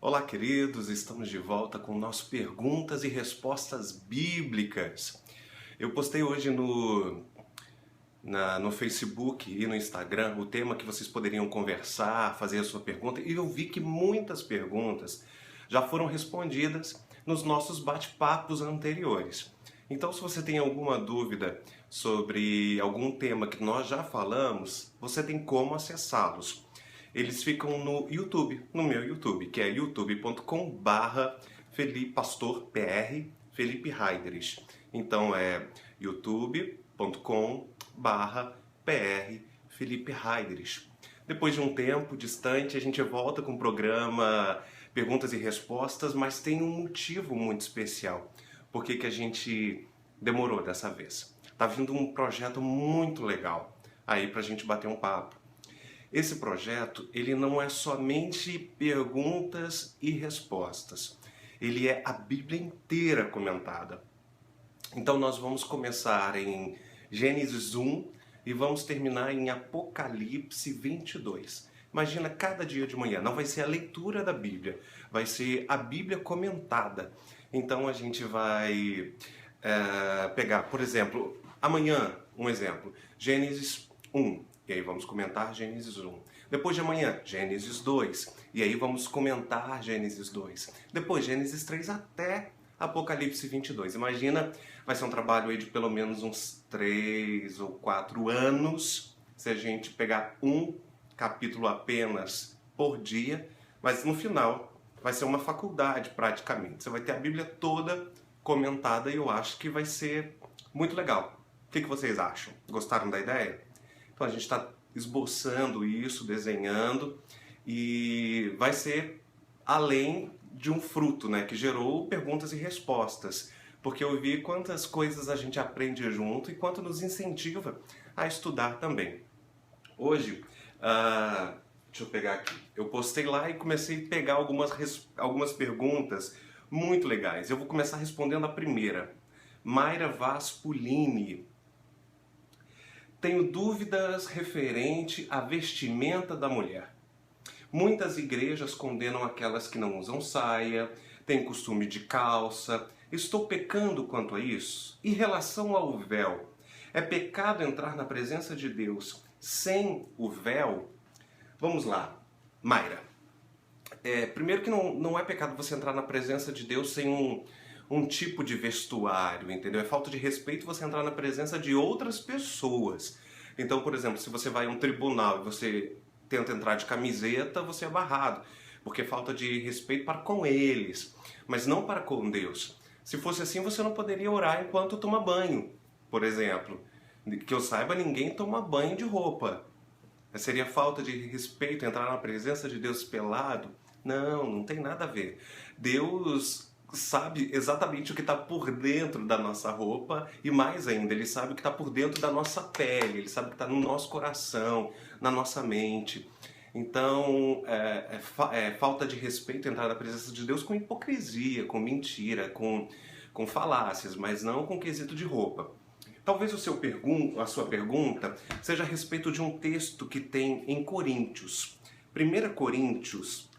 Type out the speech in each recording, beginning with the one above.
Olá, queridos, estamos de volta com nosso Perguntas e Respostas Bíblicas. Eu postei hoje no Facebook e no Instagram o tema que vocês poderiam conversar, fazer a sua pergunta, e eu vi que muitas perguntas já foram respondidas nos nossos bate-papos anteriores. Então, se você tem alguma dúvida sobre algum tema que nós já falamos, você tem como acessá-los. Eles ficam no YouTube, no meu YouTube, que é youtube.com/pastorpr Felipe Heidrich. Então é youtube.com/pr Felipe Heidrich. Depois de um tempo distante, a gente volta com o programa Perguntas e Respostas, mas tem um motivo muito especial. Por que a gente demorou dessa vez? Tá vindo um projeto muito legal aí pra gente bater um papo. Esse projeto, ele não é somente perguntas e respostas. Ele é a Bíblia inteira comentada. Então nós vamos começar em Gênesis 1 e vamos terminar em Apocalipse 22. Imagina cada dia de manhã, não vai ser a leitura da Bíblia, vai ser a Bíblia comentada. Então a gente vai pegar, por exemplo, amanhã, um exemplo, Gênesis 1. E aí vamos comentar Gênesis 1. Depois de amanhã, Gênesis 2. E aí vamos comentar Gênesis 2. Depois Gênesis 3 até Apocalipse 22. Imagina, vai ser um trabalho aí de pelo menos uns 3 ou 4 anos, se a gente pegar um capítulo apenas por dia, mas no final vai ser uma faculdade praticamente. Você vai ter a Bíblia toda comentada e eu acho que vai ser muito legal. O que vocês acham? Gostaram da ideia? Então a gente está esboçando isso, desenhando, e vai ser além de um fruto, né, que gerou perguntas e respostas, porque eu vi quantas coisas a gente aprende junto e quanto nos incentiva a estudar também. Hoje, deixa eu pegar aqui, eu postei lá e comecei a pegar algumas perguntas muito legais. Eu vou começar respondendo a primeira. Mayra Vaspulini: tenho dúvidas referente à vestimenta da mulher. Muitas igrejas condenam aquelas que não usam saia, têm costume de calça. Estou pecando quanto a isso? Em relação ao véu, é pecado entrar na presença de Deus sem o véu? Vamos lá, Mayra. Primeiro que não é pecado você entrar na presença de Deus sem um tipo de vestuário, entendeu? É falta de respeito você entrar na presença de outras pessoas. Então, por exemplo, se você vai a um tribunal e você tenta entrar de camiseta, você é barrado, porque é falta de respeito para com eles, mas não para com Deus. Se fosse assim, você não poderia orar enquanto toma banho, por exemplo. Que eu saiba, ninguém toma banho de roupa. Seria falta de respeito entrar na presença de Deus pelado? Não tem nada a ver. Deus sabe exatamente o que está por dentro da nossa roupa e mais ainda, Ele sabe o que está por dentro da nossa pele, Ele sabe o que está no nosso coração, na nossa mente. Então, é falta de respeito entrar na presença de Deus com hipocrisia, com mentira, com falácias, mas não com quesito de roupa. Talvez a sua pergunta seja a respeito de um texto que tem em Coríntios. 1 Coríntios,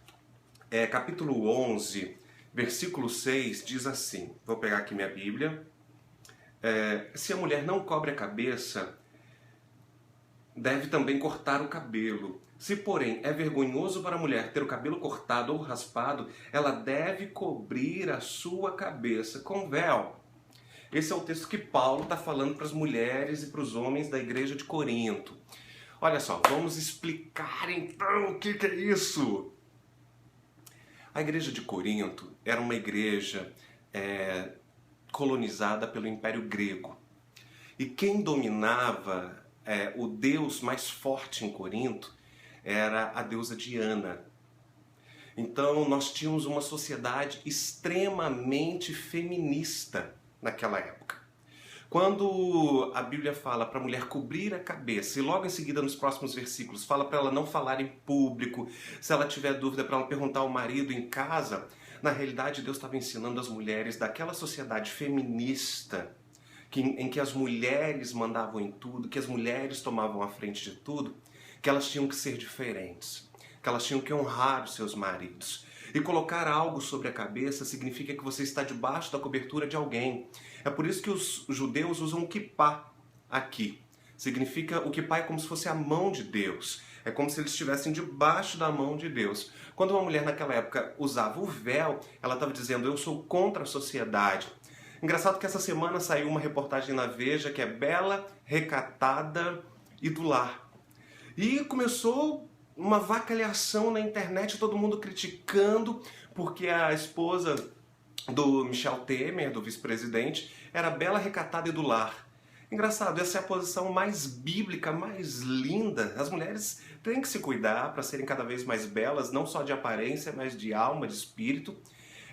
capítulo 11, versículo 6, diz assim, vou pegar aqui minha Bíblia. Se a mulher não cobre a cabeça, deve também cortar o cabelo. Se, porém, é vergonhoso para a mulher ter o cabelo cortado ou raspado, ela deve cobrir a sua cabeça com véu. Esse é o texto que Paulo está falando para as mulheres e para os homens da igreja de Corinto. Olha só, vamos explicar então o que é isso. A igreja de Corinto era uma igreja colonizada pelo Império Grego. E quem dominava o deus mais forte em Corinto era a deusa Diana. Então nós tínhamos uma sociedade extremamente feminista naquela época. Quando a Bíblia fala para a mulher cobrir a cabeça, e logo em seguida nos próximos versículos fala para ela não falar em público, se ela tiver dúvida para ela perguntar ao marido em casa, na realidade Deus estava ensinando as mulheres daquela sociedade feminista, em que as mulheres mandavam em tudo, que as mulheres tomavam a frente de tudo, que elas tinham que ser diferentes, que elas tinham que honrar os seus maridos. E colocar algo sobre a cabeça significa que você está debaixo da cobertura de alguém. É por isso que os judeus usam o kippá aqui. Significa, o kippá é como se fosse a mão de Deus. É como se eles estivessem debaixo da mão de Deus. Quando uma mulher naquela época usava o véu, ela estava dizendo, eu sou contra a sociedade. Engraçado que essa semana saiu uma reportagem na Veja que é bela, recatada e do lar. E começou uma vacalhação na internet, todo mundo criticando, porque a esposa do Michel Temer, do vice-presidente, era bela, recatada e do lar. Engraçado, essa é a posição mais bíblica, mais linda. As mulheres têm que se cuidar para serem cada vez mais belas, não só de aparência, mas de alma, de espírito.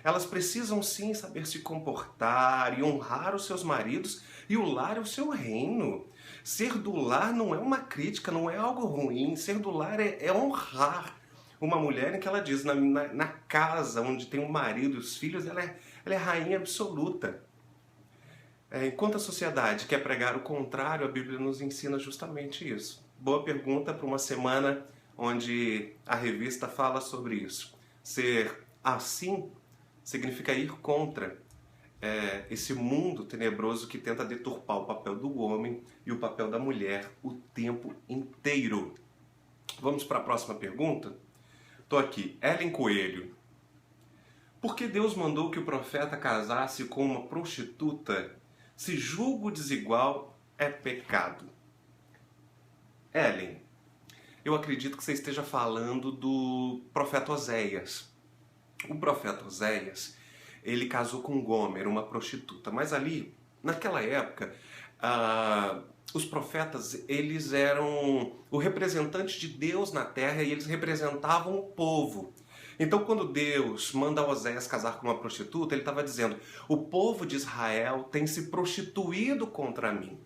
Elas precisam sim saber se comportar e honrar os seus maridos, e o lar é o seu reino. Ser do lar não é uma crítica, não é algo ruim. Ser do lar é honrar uma mulher em que ela diz, na casa onde tem o marido e os filhos, ela é rainha absoluta. Enquanto a sociedade quer pregar o contrário, a Bíblia nos ensina justamente isso. Boa pergunta para uma semana onde a revista fala sobre isso. Ser assim significa ir contra esse mundo tenebroso que tenta deturpar o papel do homem e o papel da mulher o tempo inteiro. Vamos para a próxima pergunta? Estou aqui, Ellen Coelho. Por que Deus mandou que o profeta casasse com uma prostituta se julgo desigual é pecado? Ellen, eu acredito que você esteja falando do profeta Oséias. O profeta Oséias, ele casou com Gomer, uma prostituta. Mas ali, naquela época, os profetas, eles eram o representante de Deus na terra e eles representavam o povo. Então, quando Deus manda Oséias casar com uma prostituta, ele estava dizendo, o povo de Israel tem se prostituído contra mim.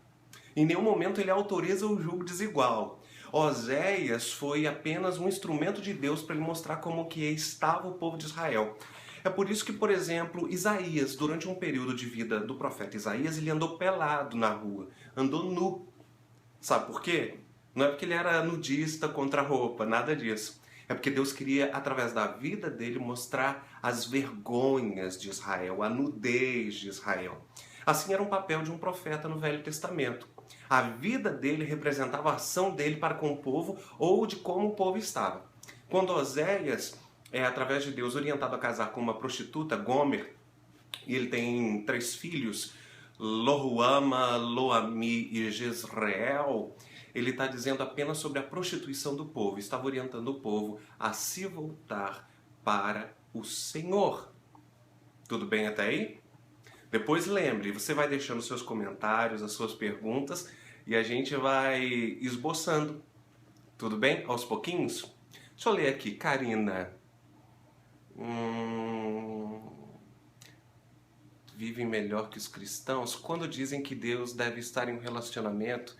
Em nenhum momento ele autoriza o julgo desigual. Oséias foi apenas um instrumento de Deus para ele mostrar como que estava o povo de Israel. É por isso que, por exemplo, Isaías, durante um período de vida do profeta Isaías, ele andou pelado na rua, andou nu. Sabe por quê? Não é porque ele era nudista contra a roupa, nada disso. É porque Deus queria, através da vida dele, mostrar as vergonhas de Israel, a nudez de Israel. Assim era um papel de um profeta no Velho Testamento. A vida dele representava a ação dele para com o povo ou de como o povo estava. Quando Oséias é, através de Deus, orientado a casar com uma prostituta, Gomer, e ele tem 3 filhos, Lohuama, Loami e Jezreel, ele está dizendo apenas sobre a prostituição do povo, estava orientando o povo a se voltar para o Senhor. Tudo bem até aí? Depois lembre, você vai deixando seus comentários, as suas perguntas, e a gente vai esboçando. Tudo bem? Aos pouquinhos? Deixa eu ler aqui, Karina. Vivem melhor que os cristãos quando dizem que Deus deve estar em um relacionamento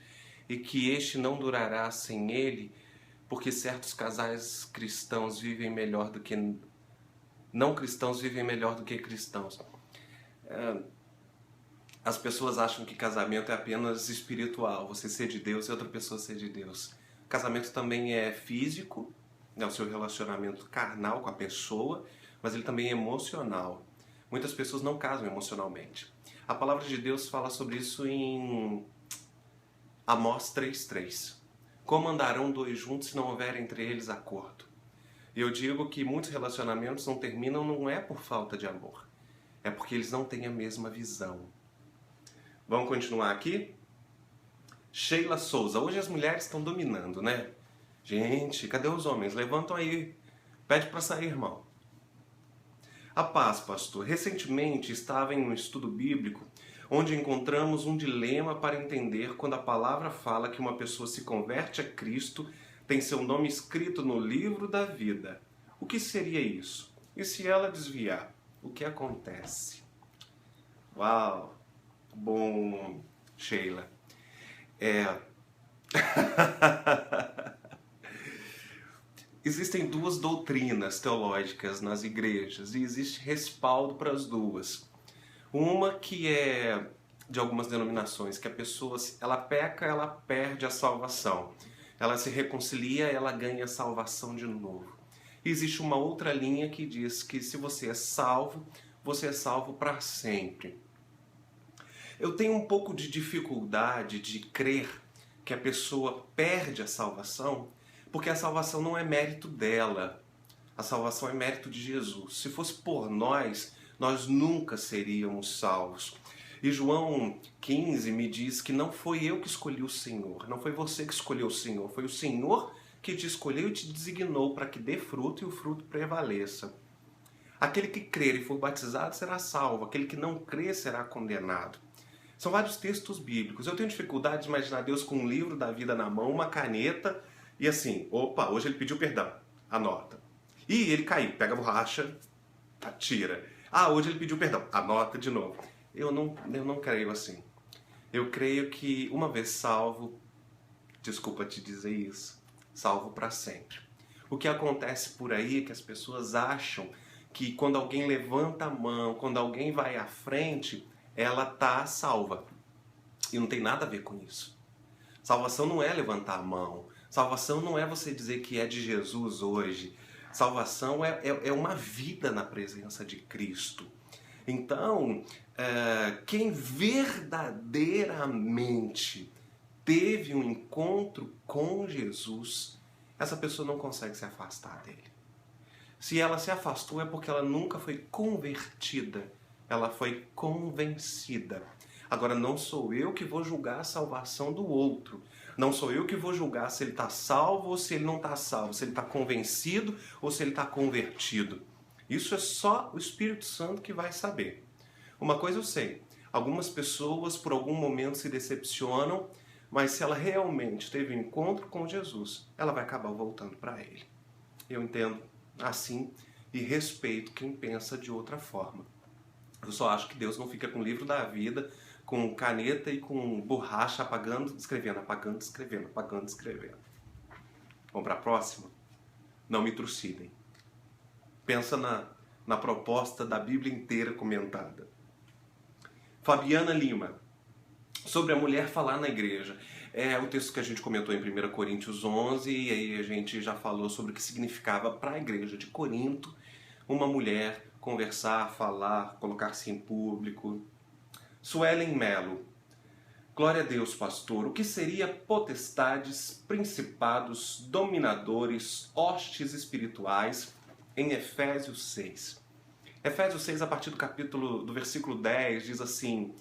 e que este não durará sem ele, porque certos casais cristãos vivem melhor do que não cristãos vivem melhor do que cristãos. As pessoas acham que casamento é apenas espiritual, você ser de Deus e outra pessoa ser de Deus. Casamento também é físico, é o seu relacionamento carnal com a pessoa, mas ele também é emocional. Muitas pessoas não casam emocionalmente. A palavra de Deus fala sobre isso em Amós 3:3. Como andarão 2 juntos se não houver entre eles acordo? E eu digo que muitos relacionamentos não terminam não é por falta de amor, é porque eles não têm a mesma visão. Vamos continuar aqui? Sheila Souza. Hoje as mulheres estão dominando, né? Gente, cadê os homens? Levantam aí. Pede para sair, irmão. A paz, pastor. Recentemente estava em um estudo bíblico onde encontramos um dilema para entender quando a palavra fala que uma pessoa se converte a Cristo, tem seu nome escrito no livro da vida. O que seria isso? E se ela desviar? O que acontece? Uau! Bom, Sheila. Existem 2 doutrinas teológicas nas igrejas e existe respaldo para as 2. Uma que é de algumas denominações, que a pessoa, ela peca, ela perde a salvação. Ela se reconcilia, ela ganha a salvação de novo. E existe uma outra linha que diz que se você é salvo para sempre. Eu tenho um pouco de dificuldade de crer que a pessoa perde a salvação, porque a salvação não é mérito dela. A salvação é mérito de Jesus. Se fosse por nós, nós nunca seríamos salvos. E João 15 me diz que não foi eu que escolhi o Senhor, não foi você que escolheu o Senhor, foi o Senhor que te escolheu e te designou para que dê fruto e o fruto prevaleça. Aquele que crer e for batizado será salvo, aquele que não crer será condenado. São vários textos bíblicos. Eu tenho dificuldade de imaginar Deus com um livro da vida na mão, uma caneta, e assim, opa, hoje ele pediu perdão, anota. E ele caiu, pega a borracha, tira. Ah, hoje ele pediu perdão, anota de novo. Eu não creio assim. Eu creio que uma vez salvo, desculpa te dizer isso, salvo para sempre. O que acontece por aí é que as pessoas acham que quando alguém levanta a mão, quando alguém vai à frente, ela está salva. E não tem nada a ver com isso. Salvação não é levantar a mão. Salvação não é você dizer que é de Jesus hoje. Salvação é uma vida na presença de Cristo. Então, quem verdadeiramente teve um encontro com Jesus, essa pessoa não consegue se afastar dele. Se ela se afastou é porque ela nunca foi convertida, ela foi convencida. Agora, não sou eu que vou julgar a salvação do outro. Não sou eu que vou julgar se ele está salvo ou se ele não está salvo, se ele está convencido ou se ele está convertido. Isso é só o Espírito Santo que vai saber. Uma coisa eu sei, algumas pessoas por algum momento se decepcionam, mas se ela realmente teve um encontro com Jesus, ela vai acabar voltando para ele. Eu entendo assim e respeito quem pensa de outra forma. Eu só acho que Deus não fica com o livro da vida, com caneta e com borracha, apagando, escrevendo, apagando, escrevendo, apagando, escrevendo. Vamos para a próxima? Não me trucidem. Pensa na proposta da Bíblia inteira comentada. Fabiana Lima, sobre a mulher falar na igreja. É o texto que a gente comentou em 1 Coríntios 11, e aí a gente já falou sobre o que significava para a igreja de Corinto uma mulher conversar, falar, colocar-se em público. Suelen Melo, glória a Deus, pastor. O que seria potestades, principados, dominadores, hostes espirituais em Efésios 6? Efésios 6, a partir do versículo 10, diz assim: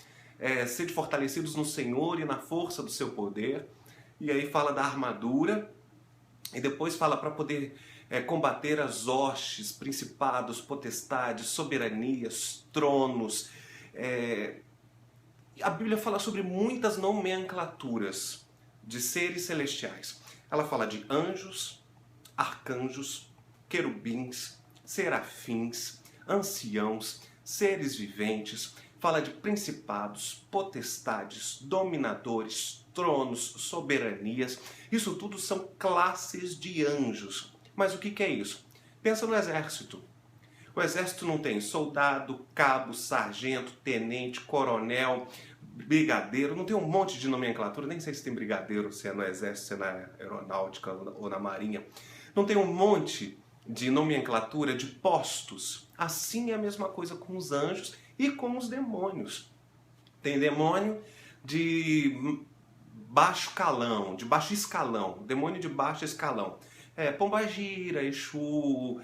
sede fortalecidos no Senhor e na força do seu poder. E aí fala da armadura, e depois fala para poder combater as hostes, principados, potestades, soberanias, tronos. A Bíblia fala sobre muitas nomenclaturas de seres celestiais. Ela fala de anjos, arcanjos, querubins, serafins, anciãos, seres viventes, fala de principados, potestades, dominadores, tronos, soberanias. Isso tudo são classes de anjos. Mas o que é isso? Pensa no exército. O exército não tem soldado, cabo, sargento, tenente, coronel, brigadeiro, não tem um monte de nomenclatura, nem sei se tem brigadeiro, se é no exército, se é na aeronáutica ou na marinha. Não tem um monte de nomenclatura de postos. Assim é a mesma coisa com os anjos e com os demônios. Tem demônio de baixo calão, de baixo escalão, demônio de baixo escalão. Pombagira, Exu,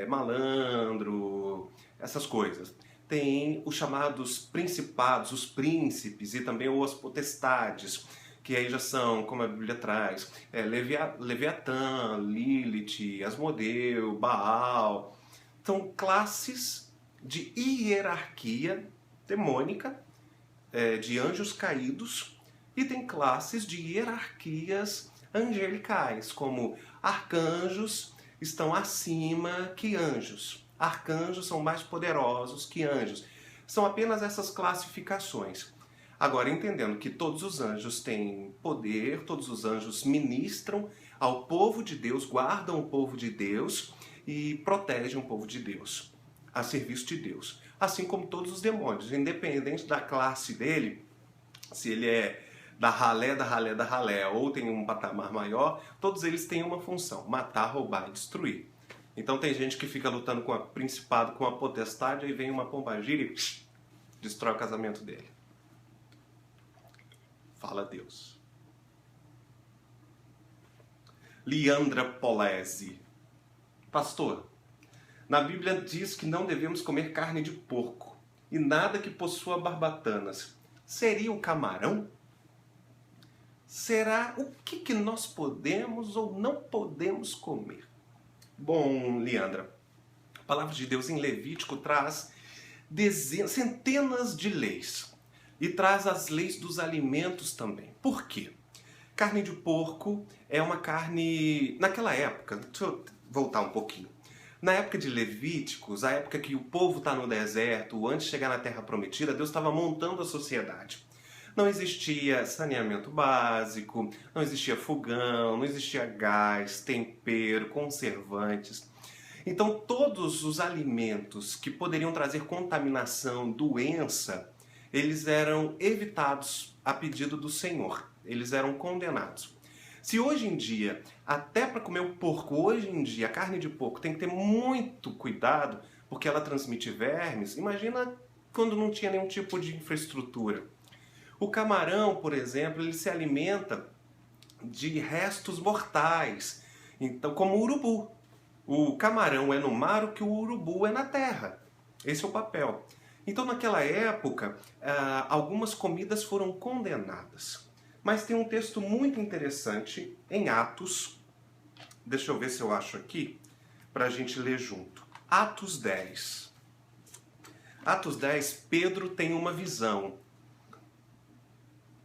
malandro, essas coisas. Tem os chamados principados, os príncipes e também as potestades, que aí já são, como a Bíblia traz, Leviatã, Lilith, Asmodeu, Baal. São classes de hierarquia demônica, de anjos caídos, e tem classes de hierarquias angelicais, como arcanjos estão acima que anjos. Arcanjos são mais poderosos que anjos. São apenas essas classificações. Agora, entendendo que todos os anjos têm poder, todos os anjos ministram ao povo de Deus, guardam o povo de Deus e protegem o povo de Deus, a serviço de Deus. Assim como todos os demônios, independente da classe dele, se ele é da ralé, ou tem um patamar maior, todos eles têm uma função: matar, roubar e destruir. Então tem gente que fica lutando com a principado, com a potestade, aí vem uma pombagira e destrói o casamento dele. Fala Deus. Leandra Polese. Pastor, na Bíblia diz que não devemos comer carne de porco e nada que possua barbatanas. Seria o camarão? Será o que nós podemos ou não podemos comer? Bom, Leandra, a palavra de Deus em Levítico traz centenas de leis e traz as leis dos alimentos também. Por quê? Carne de porco é uma carne... Naquela época, deixa eu voltar um pouquinho. Na época de Levíticos, a época que o povo está no deserto, antes de chegar na Terra Prometida, Deus estava montando a sociedade. Não existia saneamento básico, não existia fogão, não existia gás, tempero, conservantes. Então todos os alimentos que poderiam trazer contaminação, doença, eles eram evitados a pedido do Senhor. Eles eram condenados. Se hoje em dia, até para comer o porco, hoje em dia a carne de porco tem que ter muito cuidado, porque ela transmite vermes, imagina quando não tinha nenhum tipo de infraestrutura. O camarão, por exemplo, ele se alimenta de restos mortais, então, como o urubu. O camarão é no mar o que o urubu é na terra. Esse é o papel. Então, naquela época, algumas comidas foram condenadas. Mas tem um texto muito interessante em Atos. Deixa eu ver se eu acho aqui, para a gente ler junto. Atos 10. Atos 10, Pedro tem uma visão.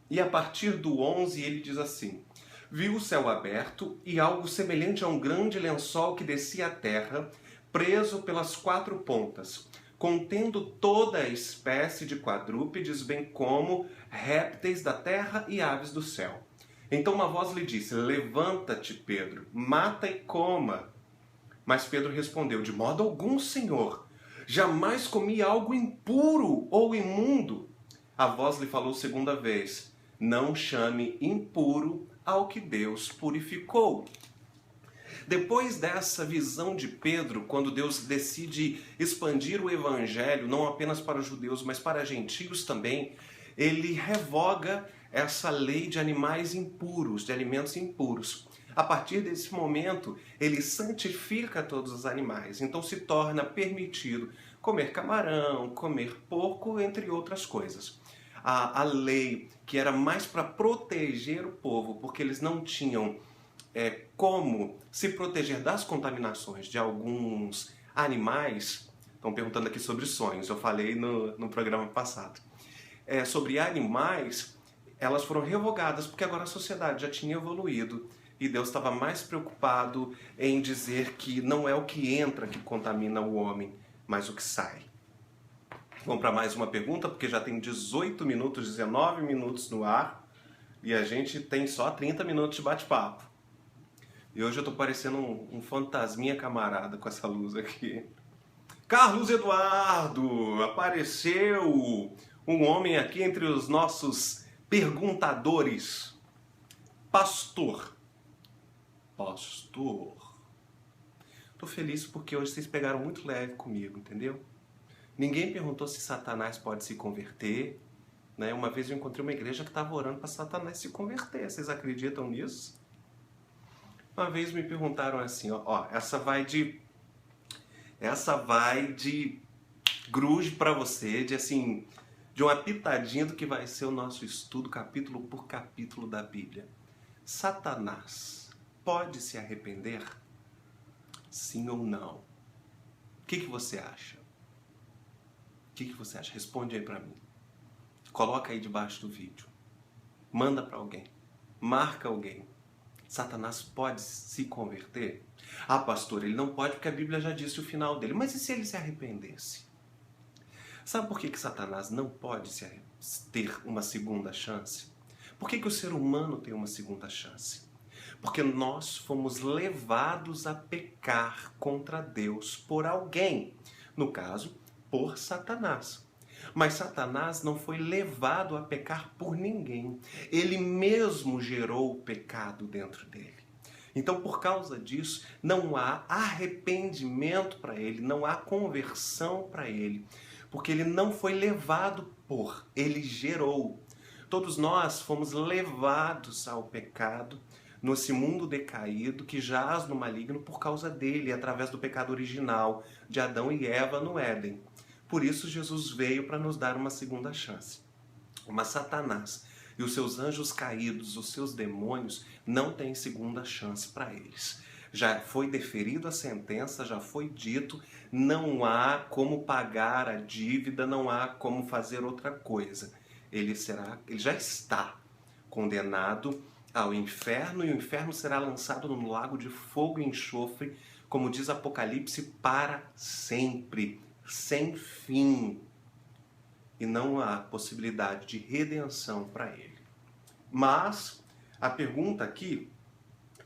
E a partir do 11 ele diz assim: viu o céu aberto e algo semelhante a um grande lençol que descia à terra, preso pelas 4 pontas, contendo toda a espécie de quadrúpedes, bem como répteis da terra e aves do céu. Então uma voz lhe disse: levanta-te, Pedro, mata e coma. Mas Pedro respondeu: de modo algum, Senhor, jamais comi algo impuro ou imundo. A voz lhe falou segunda vez: não chame impuro ao que Deus purificou. Depois dessa visão de Pedro, quando Deus decide expandir o evangelho, não apenas para os judeus, mas para gentios também, ele revoga essa lei de animais impuros, de alimentos impuros. A partir desse momento, ele santifica todos os animais. Então se torna permitido comer camarão, comer porco, entre outras coisas. A lei que era mais para proteger o povo, porque eles não tinham como se proteger das contaminações de alguns animais. Estão perguntando aqui sobre sonhos, eu falei no programa passado. Sobre animais, elas foram revogadas, porque agora a sociedade já tinha evoluído e Deus estava mais preocupado em dizer que não é o que entra que contamina o homem, mas o que sai. Vamos para mais uma pergunta, porque já tem 18 minutos, 19 minutos no ar e a gente tem só 30 minutos de bate-papo. E hoje eu tô parecendo um fantasminha camarada com essa luz aqui. Carlos Eduardo! Apareceu um homem aqui entre os nossos perguntadores. Pastor. Tô feliz porque hoje vocês pegaram muito leve comigo, entendeu? Ninguém perguntou se Satanás pode se converter. Né? Uma vez eu encontrei uma igreja que estava orando para Satanás se converter. Vocês acreditam nisso? Uma vez me perguntaram assim, ó, essa vai de grude para você, de uma pitadinha do que vai ser o nosso estudo capítulo por capítulo da Bíblia. Satanás pode se arrepender? Sim ou não? O que você acha? O que você acha? Responde aí para mim. Coloca aí debaixo do vídeo. Manda para alguém. Marca alguém. Satanás pode se converter? Ah, pastor, ele não pode porque a Bíblia já disse o final dele. Mas e se ele se arrependesse? Sabe por que Satanás não pode ter uma segunda chance? Por que o ser humano tem uma segunda chance? Porque nós fomos levados a pecar contra Deus por alguém. No caso, por Satanás. Mas Satanás não foi levado a pecar por ninguém. Ele mesmo gerou o pecado dentro dele. Então, por causa disso, não há arrependimento para ele, não há conversão para ele, porque ele não foi levado por, ele gerou. Todos nós fomos levados ao pecado, nesse mundo decaído que jaz no maligno por causa dele, através do pecado original de Adão e Eva no Éden. Por isso Jesus veio para nos dar uma segunda chance. Mas Satanás e os seus anjos caídos, os seus demônios, não têm segunda chance para eles. Já foi deferido a sentença, já foi dito, não há como pagar a dívida, não há como fazer outra coisa. Ele já está condenado ao inferno, e o inferno será lançado num lago de fogo e enxofre, como diz Apocalipse, para sempre, sem fim. E não há possibilidade de redenção para ele. Mas a pergunta aqui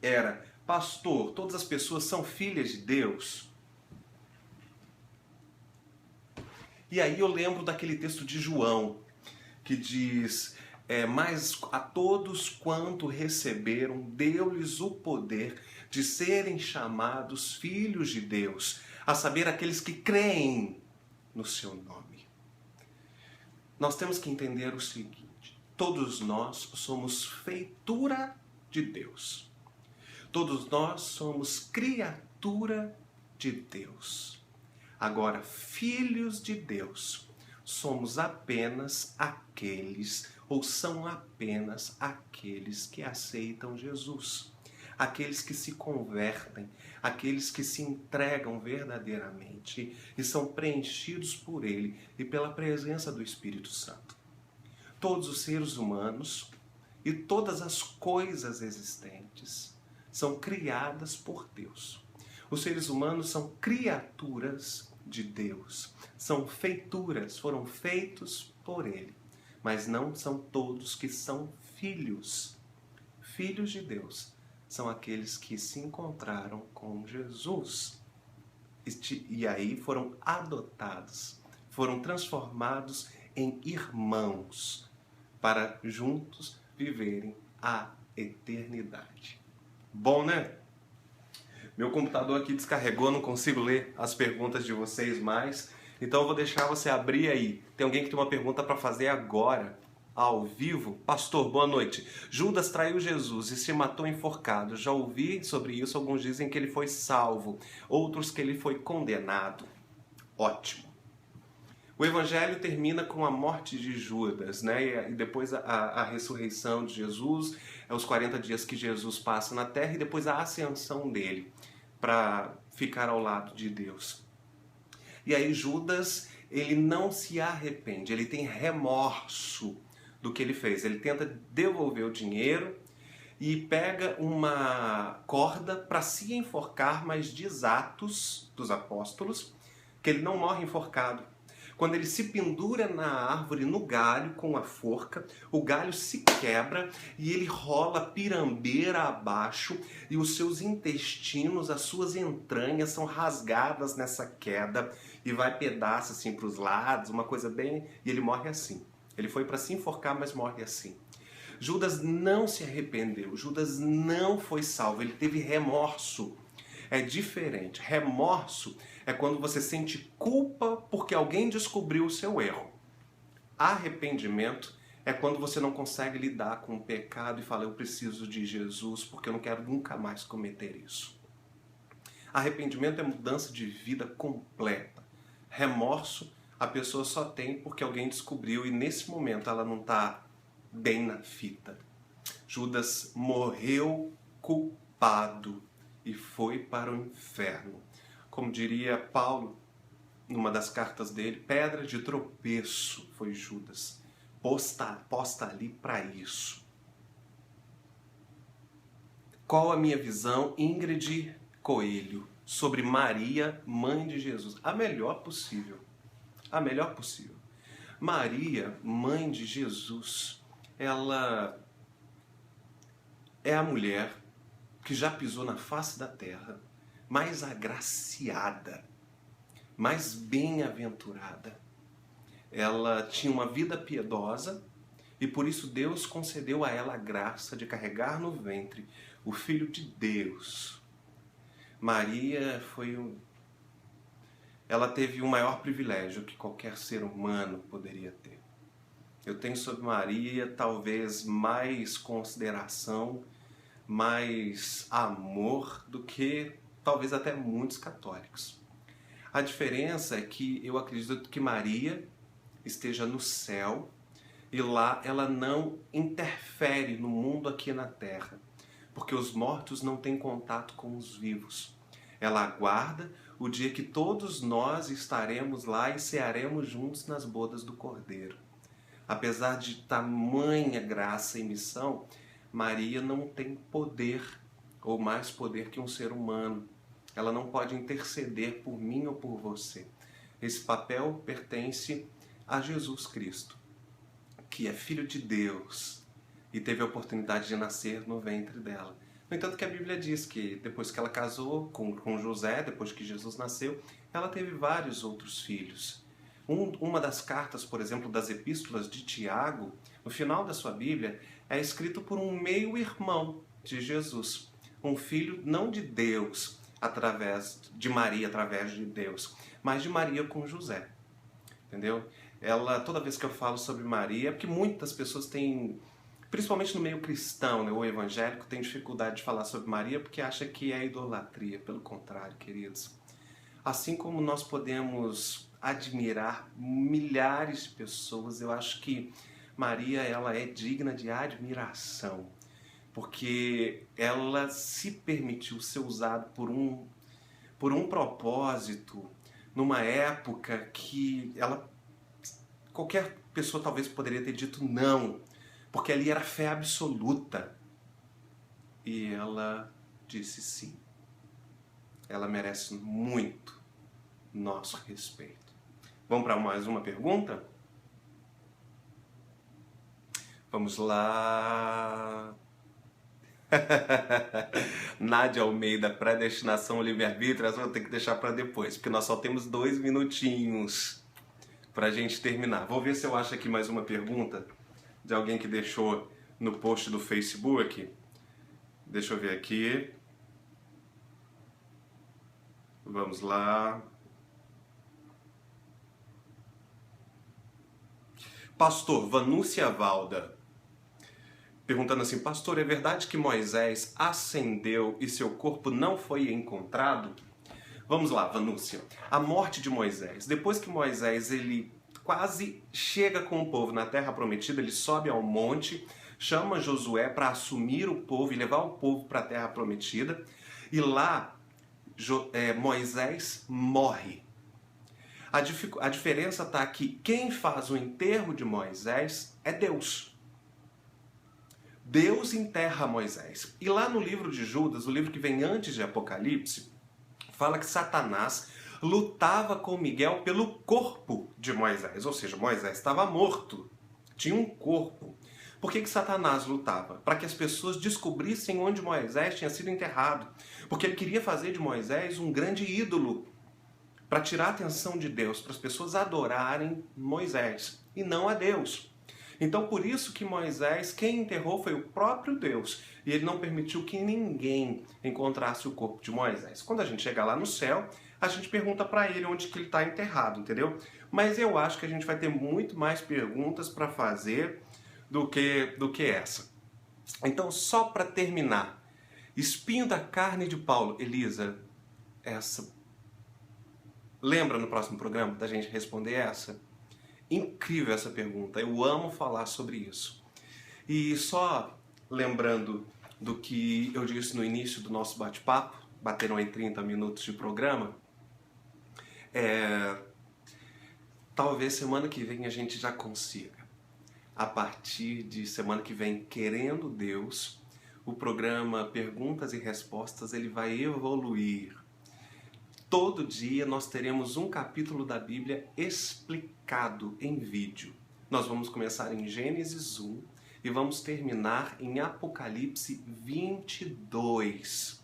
era: pastor, todas as pessoas são filhas de Deus? E aí eu lembro daquele texto de João, que diz: mas a todos quanto receberam, deu-lhes o poder de serem chamados filhos de Deus, a saber, aqueles que creem no seu nome. Nós temos que entender o seguinte: todos nós somos feitura de Deus. Todos nós somos criatura de Deus. Agora, filhos de Deus, somos apenas aqueles, ou são apenas aqueles que aceitam Jesus. Aqueles que se convertem, aqueles que se entregam verdadeiramente e são preenchidos por Ele e pela presença do Espírito Santo. Todos os seres humanos e todas as coisas existentes são criadas por Deus. Os seres humanos são criaturas de Deus, são feituras, foram feitos por Ele, mas não são todos que são filhos. Filhos de Deus são aqueles que se encontraram com Jesus e aí foram adotados, foram transformados em irmãos para juntos viverem a eternidade. Bom, né? Meu computador aqui descarregou, não consigo ler as perguntas de vocês mais, então eu vou deixar você abrir aí. Tem alguém que tem uma pergunta para fazer agora, ao vivo? Pastor, boa noite. Judas traiu Jesus e se matou enforcado. Já ouvi sobre isso, alguns dizem que ele foi salvo, outros que ele foi condenado. Ótimo. O evangelho termina com a morte de Judas, né? E depois a ressurreição de Jesus, os 40 dias que Jesus passa na terra e depois a ascensão dele para ficar ao lado de Deus. E aí Judas, ele não se arrepende, ele tem remorso do que ele fez. Ele tenta devolver o dinheiro e pega uma corda para se enforcar, mas diz Atos dos Apóstolos que ele não morre enforcado. Quando ele se pendura na árvore, no galho, com a forca, o galho se quebra e ele rola pirambeira abaixo e os seus intestinos, as suas entranhas são rasgadas nessa queda e vai pedaço assim para os lados, uma coisa bem... E ele morre assim. Ele foi para se enforcar, mas morre assim. Judas não se arrependeu, Judas não foi salvo, ele teve remorso. É diferente. Remorso é quando você sente culpa porque alguém descobriu o seu erro. Arrependimento é quando você não consegue lidar com o pecado e fala: eu preciso de Jesus porque eu não quero nunca mais cometer isso. Arrependimento é mudança de vida completa. Remorso a pessoa só tem porque alguém descobriu e nesse momento ela não está bem na fita. Judas morreu culpado e foi para o inferno. Como diria Paulo, numa das cartas dele, pedra de tropeço foi Judas, posta ali para isso. Qual a minha visão, Ingrid Coelho, sobre Maria, mãe de Jesus? A melhor possível. A melhor possível. Maria, mãe de Jesus, ela é a mulher que já pisou na face da terra, mais agraciada, mais bem-aventurada. Ela tinha uma vida piedosa e por isso Deus concedeu a ela a graça de carregar no ventre o Filho de Deus. Maria ela teve o maior privilégio que qualquer ser humano poderia ter. Eu tenho sobre Maria talvez mais consideração, mais amor do que talvez até muitos católicos. A diferença é que eu acredito que Maria esteja no céu e lá ela não interfere no mundo aqui na terra, porque os mortos não têm contato com os vivos. Ela aguarda o dia que todos nós estaremos lá e cearemos juntos nas bodas do Cordeiro. Apesar de tamanha graça e missão, Maria não tem poder, ou mais poder que um ser humano. Ela não pode interceder por mim ou por você. Esse papel pertence a Jesus Cristo, que é Filho de Deus e teve a oportunidade de nascer no ventre dela. No entanto, que a Bíblia diz que depois que ela casou com José, depois que Jesus nasceu, ela teve vários outros filhos. Uma das cartas, por exemplo, das epístolas de Tiago, no final da sua Bíblia, é escrito por um meio-irmão de Jesus. Um filho não de Deus, através de Maria, através de Deus, mas de Maria com José. Entendeu? Toda vez que eu falo sobre Maria, é porque muitas pessoas têm, principalmente no meio cristão, né, ou evangélico, tem dificuldade de falar sobre Maria porque acha que é idolatria. Pelo contrário, queridos. Assim como nós podemos admirar milhares de pessoas, eu acho que Maria ela é digna de admiração, porque ela se permitiu ser usada por um propósito, numa época que qualquer pessoa talvez poderia ter dito não, porque ali era fé absoluta. E ela disse sim. Ela merece muito nosso respeito. Vamos para mais uma pergunta? Vamos lá. Nádia Almeida, predestinação, livre-arbítrio, essa eu vou ter que deixar para depois, porque nós só temos 2 minutinhos para a gente terminar. Vou ver se eu acho aqui mais uma pergunta de alguém que deixou no post do Facebook. Deixa eu ver aqui. Vamos lá. Pastor Vanúcia Valda, perguntando assim: pastor, é verdade que Moisés ascendeu e seu corpo não foi encontrado? Vamos lá, Vanúcia. A morte de Moisés. Depois que Moisés ele quase chega com o povo na Terra Prometida, ele sobe ao monte, chama Josué para assumir o povo e levar o povo para a Terra Prometida. E lá Moisés morre. A diferença está que quem faz o enterro de Moisés é Deus. Deus enterra Moisés. E lá no livro de Judas, o livro que vem antes de Apocalipse, fala que Satanás lutava com Miguel pelo corpo de Moisés. Ou seja, Moisés estava morto, tinha um corpo. Por que Satanás lutava? Para que as pessoas descobrissem onde Moisés tinha sido enterrado. Porque ele queria fazer de Moisés um grande ídolo, para tirar a atenção de Deus, para as pessoas adorarem Moisés e não a Deus. Então, por isso que Moisés, quem enterrou foi o próprio Deus. E ele não permitiu que ninguém encontrasse o corpo de Moisés. Quando a gente chegar lá no céu, a gente pergunta para ele onde que ele está enterrado, entendeu? Mas eu acho que a gente vai ter muito mais perguntas para fazer do que essa. Então, só para terminar, espinho da carne de Paulo. Elisa, lembra no próximo programa da gente responder essa? Incrível essa pergunta, eu amo falar sobre isso. E só lembrando do que eu disse no início do nosso bate-papo, bateram aí 30 minutos de programa, talvez semana que vem a gente já consiga. A partir de semana que vem, querendo Deus, o programa Perguntas e Respostas ele vai evoluir. Todo dia nós teremos um capítulo da Bíblia explicado em vídeo. Nós vamos começar em Gênesis 1 e vamos terminar em Apocalipse 22.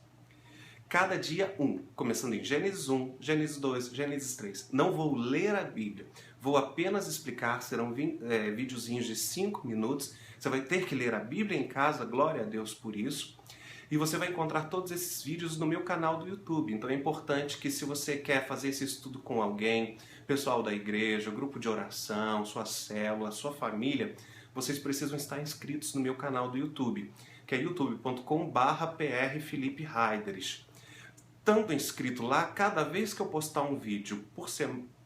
Cada dia um, começando em Gênesis 1, Gênesis 2, Gênesis 3. Não vou ler a Bíblia, vou apenas explicar, serão videozinhos de 5 minutos. Você vai ter que ler a Bíblia em casa, glória a Deus por isso. E você vai encontrar todos esses vídeos no meu canal do YouTube. Então é importante que, se você quer fazer esse estudo com alguém, pessoal da igreja, grupo de oração, sua célula, sua família, vocês precisam estar inscritos no meu canal do YouTube, que é youtube.com/prfelipereideres. Estando inscrito lá, cada vez que eu postar um vídeo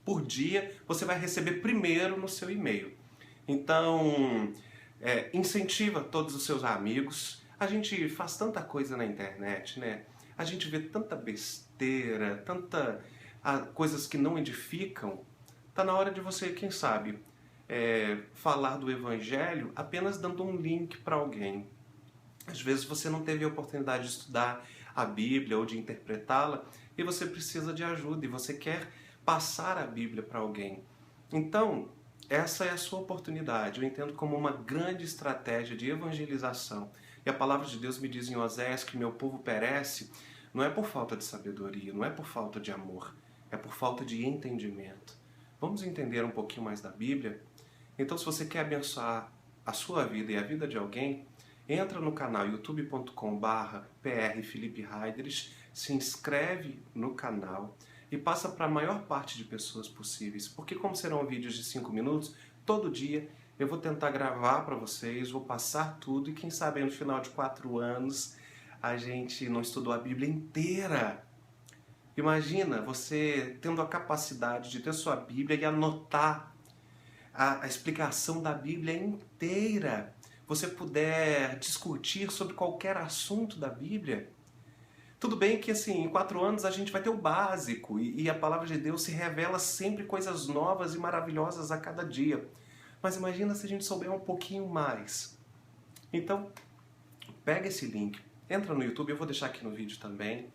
por dia, você vai receber primeiro no seu e-mail. Então, incentiva todos os seus amigos. A gente faz tanta coisa na internet, né? A gente vê tanta besteira, coisas que não edificam. Tá na hora de você, quem sabe, falar do Evangelho apenas dando um link para alguém. Às vezes você não teve a oportunidade de estudar a Bíblia ou de interpretá-la e você precisa de ajuda e você quer passar a Bíblia para alguém. Então, essa é a sua oportunidade. Eu entendo como uma grande estratégia de evangelização. E a palavra de Deus me diz em Oséias que meu povo perece não é por falta de sabedoria, não é por falta de amor, é por falta de entendimento. Vamos entender um pouquinho mais da Bíblia? Então, se você quer abençoar a sua vida e a vida de alguém, entra no canal youtube.com/prfelipereideres, se inscreve no canal e passa para a maior parte de pessoas possíveis. Porque como serão vídeos de 5 minutos, todo dia eu vou tentar gravar para vocês, vou passar tudo e quem sabe no final de 4 anos a gente não estudou a Bíblia inteira. Imagina você tendo a capacidade de ter sua Bíblia e anotar a explicação da Bíblia inteira. Você puder discutir sobre qualquer assunto da Bíblia. Tudo bem que assim, em 4 anos a gente vai ter o básico e a palavra de Deus se revela sempre coisas novas e maravilhosas a cada dia. Mas imagina se a gente souber um pouquinho mais. Então, pega esse link, entra no YouTube, eu vou deixar aqui no vídeo também,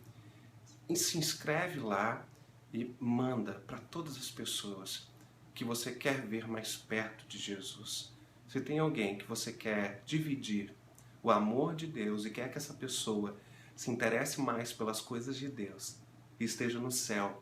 e se inscreve lá e manda para todas as pessoas que você quer ver mais perto de Jesus. Se tem alguém que você quer dividir o amor de Deus e quer que essa pessoa se interesse mais pelas coisas de Deus e esteja no céu,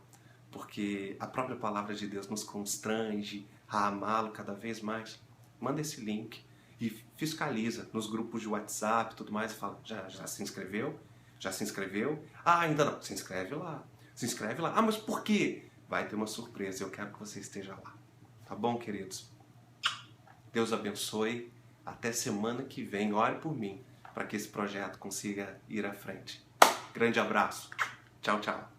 porque a própria palavra de Deus nos constrange a amá-lo cada vez mais, manda esse link e fiscaliza nos grupos de WhatsApp e tudo mais, e fala, já se inscreveu? Já se inscreveu? Ah, ainda não. Se inscreve lá. Se inscreve lá. Ah, mas por quê? Vai ter uma surpresa, eu quero que você esteja lá. Tá bom, queridos? Deus abençoe. Até semana que vem. Ore por mim, para que esse projeto consiga ir à frente. Grande abraço. Tchau, tchau.